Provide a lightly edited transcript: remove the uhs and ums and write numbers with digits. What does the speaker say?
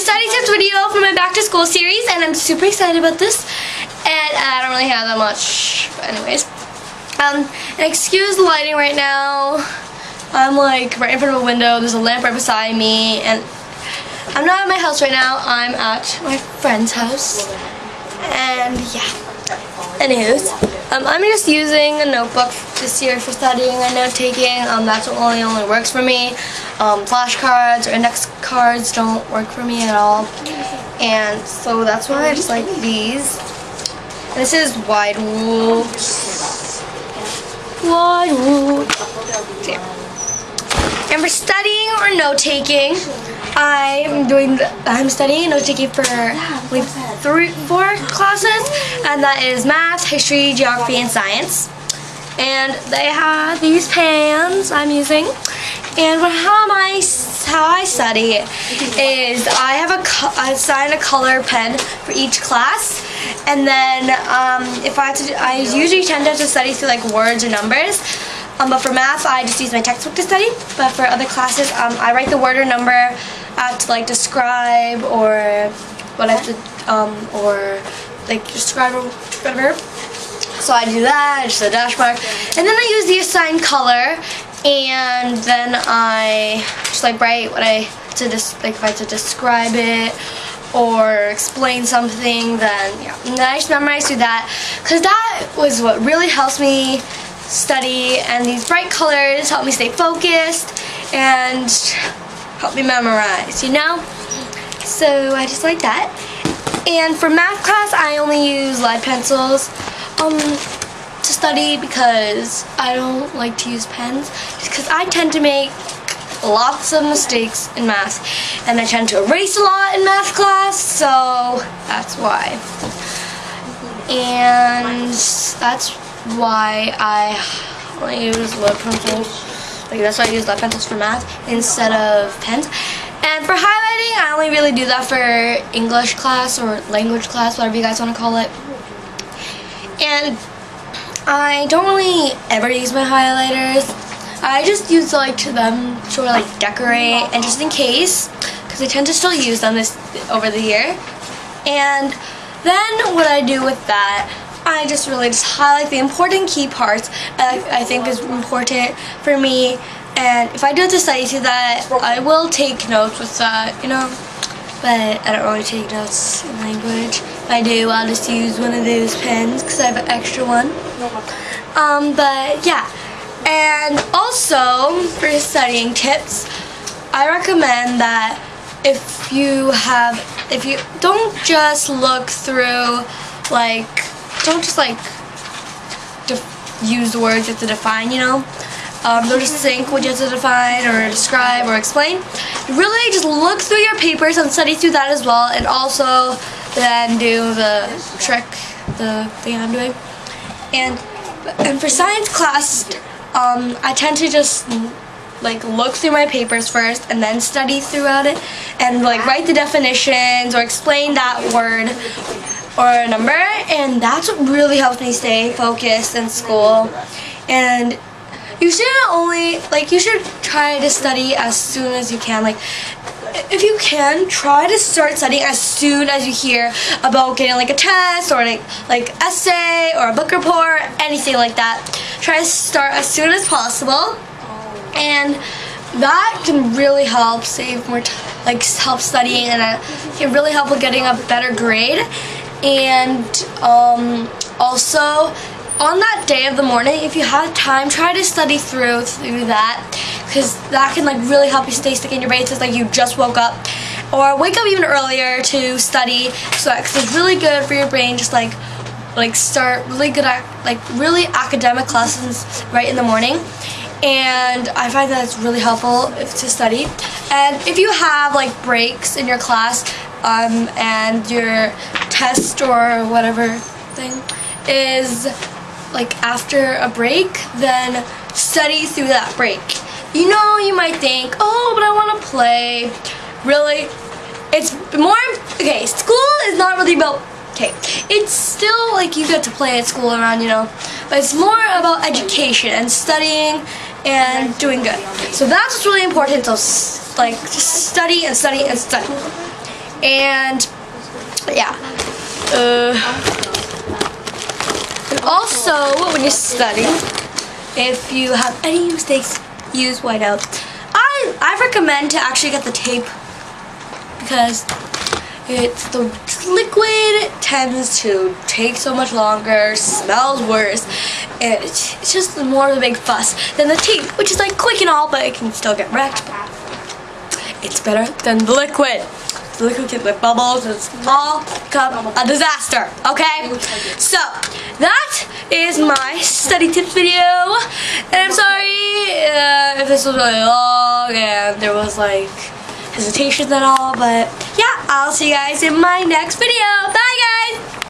study tips video for my back to school series, and I'm super excited about this. And I don't really have that much, but anyways. And excuse the lighting right now. I'm like right in front of a window. There's a lamp right beside me, and I'm not at my house right now. I'm at my friend's house. And yeah. Anyways, I'm just using a notebook this year for studying and note taking. That's what only works for me. Flashcards or index cards don't work for me at all. And so that's why I just like these. And this is Wide Rule. Wide Rule. And for studying or note taking, I'm studying and note taking for like 4 classes, and that is math, history, geography, and science. And they have these pens I'm using. And how I study is I assign a color pen for each class, and then I usually tend to study through like words or numbers. But for math, I just use my textbook to study. But for other classes, I write the word or number to like describe or what I have to or like describe or whatever. So I do that, just a dash mark, and then I use the assigned color, and then I just like write what I to if I have to describe it or explain something. Then yeah, and then I just memorize through that, because that was what really helps me study, and these bright colors help me stay focused and help me memorize, you know? So I just like that. And for math class, I only use lead pencils to study, because I don't like to use pens, because I tend to make lots of mistakes in math, and I tend to erase a lot in math class, so that's why. And that's why I only use lead pencils. Like, that's why I use lead pencils for math instead of pens. And for highlighting, I only really do that for English class or language class, whatever you guys want to call it. And I don't really ever use my highlighters. I just use them to like decorate and just in case, because I tend to still use them over the year. And then what I do with that, I just highlight the important key parts that I think is important for me. And if I do have to study to that, I will take notes with that, you know. But I don't really take notes in language. If I do, I'll just use one of those pens because I have an extra one. But yeah. And also, for studying tips, I recommend that if you don't just look through, don't just use the words you have to define, you know. Don't just think what you have to define or describe or explain. Really just look through your papers and study through that as well, and also then do the thing I'm doing. And for science class, I tend to just look through my papers first and then study throughout it, and write the definitions or explain that word or number, and that's what really helps me stay focused in school. And you should try to study as soon as you can. If you can, try to start studying as soon as you hear about getting a test or essay or a book report, anything like that. Try to start as soon as possible, and that can really help save more time, help studying, and it can really help with getting a better grade. And also, on that day of the morning, if you have time, try to study through that, because that can really help you stay stick in your brain since you just woke up, or wake up even earlier to study. So because it's really good for your brain, just start really good at really academic classes right in the morning. And I find that it's really helpful to study. And if you have breaks in your class, and your test or whatever thing is after a break, then study through that break. You know, you might think, oh, but I want to play. Really, it's more, okay, school is not really about, okay, it's still you get to play at school around, you know, but it's more about education and studying and doing good. So that's what's really important. So just study and study and study. And yeah. And also, when you're studying, if you have any mistakes, use whiteout. I recommend to actually get the tape because the liquid tends to take so much longer, smells worse, and it's just more of a big fuss than the tape, which is like quick and all, but it can still get wrecked. It's better than the liquid. The liquid can like bubbles, and it's all become a disaster. Okay, so that is my study tips video, and I'm sorry if this was really long and there was like hesitations and all, but yeah, I'll see you guys in my next video. Bye guys!